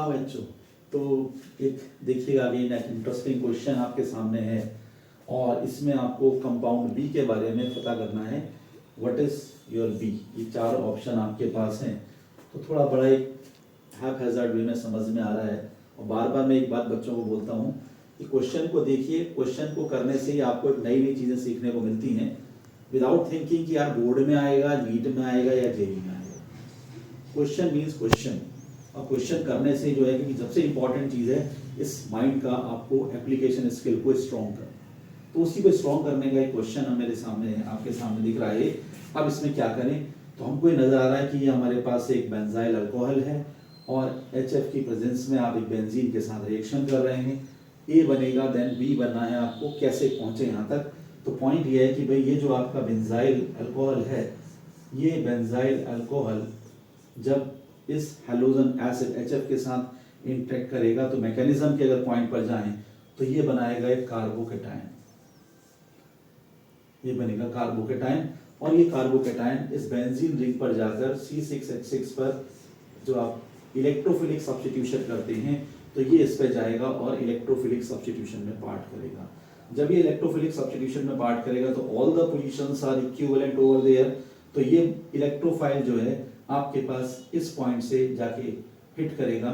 हाँ बच्चों, तो एक देखिएगा अगेन एक इंटरेस्टिंग क्वेश्चन आपके सामने है और इसमें आपको कंपाउंड बी के बारे में पता करना है। What is your B? ये चार ऑप्शन आपके पास हैं, तो थोड़ा बड़ा एक हैज़ार्ड वे में समझ में आ रहा है। और बार बार मैं एक बात बच्चों को बोलता हूँ कि क्वेश्चन को देखिए, क्वेश्चन को करने से ही आपको एक नई नई चीज़ें सीखने को मिलती हैं विदाउट थिंकिंग कि यार बोर्ड में आएगा, नीट में आएगा या जेई में आएगा। क्वेश्चन मीन्स क्वेश्चन, और क्वेश्चन करने से जो है कि सबसे इंपॉर्टेंट चीज़ है इस माइंड का आपको एप्लीकेशन स्किल को स्ट्रॉन्ग करना। तो उसी को स्ट्रॉन्ग करने का एक क्वेश्चन हम मेरे सामने आपके सामने दिख रहा है। अब इसमें क्या करें, तो हमको ये नज़र आ रहा है कि ये हमारे पास एक बेंजाइल अल्कोहल है और HF की प्रेजेंस में आप एक बेंजीन के साथ रिएक्शन कर रहे हैं। ए बनेगा देन बी बनना है आपको, कैसे पहुंचे यहाँ तक। तो पॉइंट ये है कि भाई ये जो आपका बेंजाइल अल्कोहल है, ये बेंजाइल अल्कोहल जब इस हैलोजन एसिड HF के साथ इंटरेक्ट करेगा तो मैकेनिज्म के अगर पॉइंट पर जाएं तो ये बनाएगा एक कार्बोकेटायन, ये बनेगा कार्बोकेटायन। और ये कार्बोकेटायन इस बेंजीन रिंग पर जाकर C6H6 पर जो आप इलेक्ट्रोफिलिक सब्स्टिट्यूशन करते हैं तो ये इस पर जाएगा और इलेक्ट्रोफिलिक सब्स्टिट्यूशन में पार्ट करेगा। जब ये इलेक्ट्रोफिलिक सब्स्टिट्यूशन में पार्ट करेगा तो all the positions are equivalent over there. तो ये इलेक्ट्रोफाइल जो है आपके पास इस पॉइंट से जाके हिट करेगा,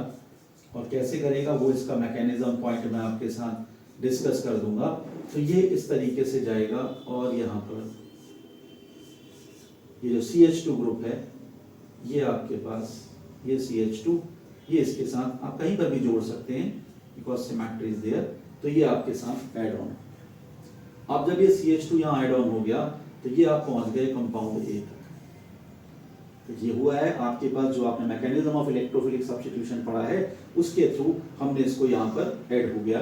और कैसे करेगा वो इसका मैकेनिज्म पॉइंट मैं आपके साथ डिस्कस कर दूंगा। तो ये इस तरीके से जाएगा और यहाँ पर ये जो CH2 ग्रुप है, ये आपके पास ये CH2, ये इसके साथ आप कहीं पर भी जोड़ सकते हैं बिकॉज सिमेट्री इज देयर। तो ये आपके साथ ऐड ऑन। अब जब ये CH2 यहाँ ऐड ऑन हो गया तो ये आप पहुंच गए कंपाउंड ए तक। तो ये हुआ है आपके पास जो आपने मैकेनिज्म ऑफ इलेक्ट्रोफिलिक सब्स्टिट्यूशन पढ़ा है उसके थ्रू हमने इसको यहाँ पर ऐड हो गया।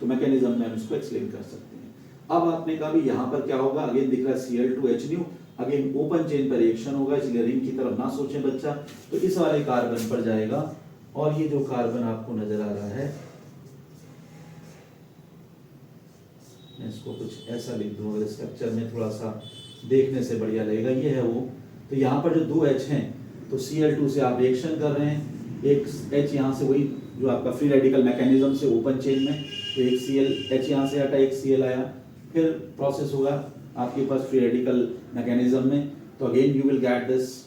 तो मैकेनिज्म में हम इसको एक्सप्लेन कर सकते हैं। अब आपने कहा भी यहाँ पर क्या होगा, अगेन दिख रहा है Cl2H, अगेन ओपन चेन पर रिएक्शन होगा, इसलिए रिंग की तरफ ना सोचें बच्चा। तो इस वाले कार्बन पर जाएगा और ये जो कार्बन आपको नजर आ रहा है, मैं इसको कुछ ऐसा लिख दूं अगर स्ट्रक्चर में थोड़ा सा देखने से बढ़िया लगेगा, ये है वो। तो यहाँ पर जो दो H हैं तो Cl2 से आप रिएक्शन कर रहे हैं, एक H यहाँ से वही जो आपका फ्री रेडिकल मैकेनिज्म से ओपन चेन में, तो एक H यहाँ से हटा, एक Cl आया, फिर प्रोसेस होगा आपके पास फ्री रेडिकल मैकेनिज्म में। तो again you will get this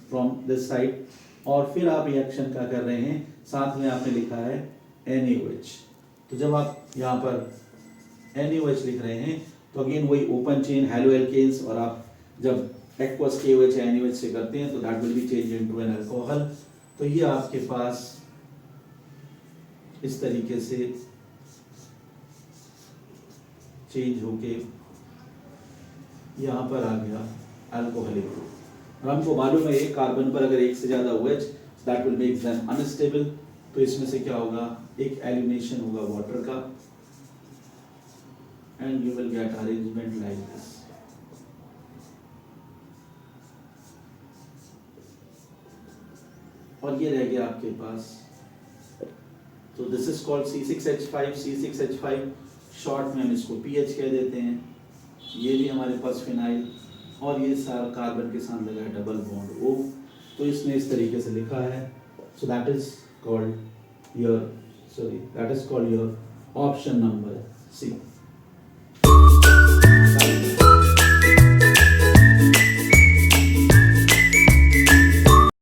from this side, और फिर आप रिएक्शन क्या कर रहे हैं, साथ में आपने लिखा है NaOH। तो जब आप यहाँ पर NaOH लिख रहे हैं तो अगेन वही ओपन चेन हैलो एल्केन्स, और आप जब एक्वस KOH NaOH से करते हैं तो that will be change into an alcohol. तो ये आपके पास इस तरीके से चेंज होके यहाँ पर आ गया अल्कोहलिक ग्रुप। और हमको मालूम है एक कार्बन पर अगर एक से ज्यादा OH that will make them unstable. तो इसमें से क्या होगा, एक एलिमिनेशन होगा वाटर का, and you will get arrangement like this. और ये रह गया आपके पास, तो this is called C6H5 short में हम इसको PH कह देते हैं। ये भी हमारे पास फिनाइल, और ये सारा कार्बन के साथ लगा है डबल बॉन्ड O। तो इसने इस तरीके से लिखा है, so that is called your option number C।